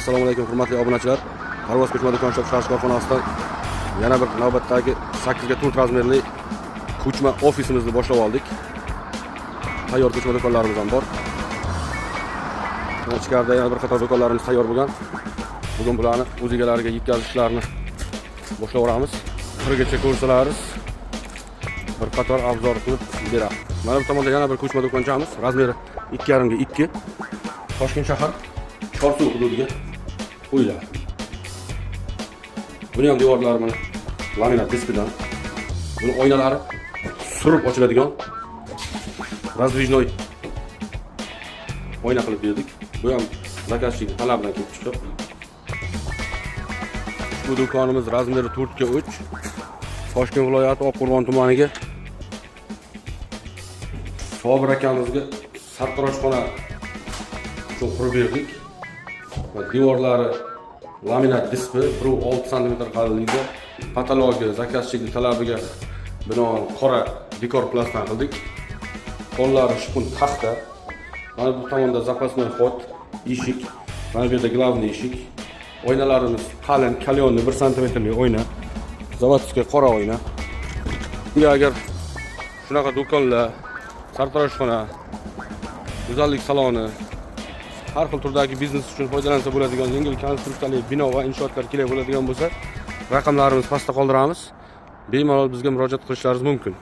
Assalomu alaykum hurmatli obunachilar. Parvoz ko'chma do'kon ishlab chiqarish korxonasidan yana bir navbatdagi 8 ga 4 razmerli ko'chma ofisimizni boshlab oldik. Tayyor ko'chma do'konlarimiz ham bor. Ichkarida yana bir qator do'konlarimiz tayyor bo'lgan. Bugun bularni o'z egalariga yetkazishlarni boshlayveramiz. Birgacha ko'rsalaringiz bir qator obzor qilib beramiz. Mana bu tomonda yana bir ko'chma do'konchamiz, razmeri 2,5 ga 2. Toshkent shahar Chorsu hududiga qo'yiladi. Buni ham devorlari mana laminat diskdan. Buni oynalari surib ochiladigan razdvijnoy oyna qilib berdik. Bu ham zakazchining talabidan kelib chiqib. Bu do'konimiz razmeri 4 ga 3. Toshkent viloyati Oqqo'rg'on tumaniga Sobir akamizga sartaroshxona uchun qurib berdik. Va devorlari laminat displey 1.6 cm qalinlikda, patologiya zakazchining talabiga binoan qora dekor plastdan qildik. Qo'llari shpun taxta. Mana bu tomonda zapasnoy xod, eshik, mana bu yerda glavniy eshik. Oynalarimiz qalin, kalyonli 1 cm oyna. Zavodskiy qora oyna. Agar shunaqa do'konlar, sartaroshxona, go'zallik saloni, har xil turdagi biznes uchun foydalansa bo'ladigan yengil konstruksiyali bino va inshootlar kerak bo'ladigan bo'lsa, raqamlarimiz pastda qoldiramiz. Bemalol bizga murojaat qilishlaringiz mumkin.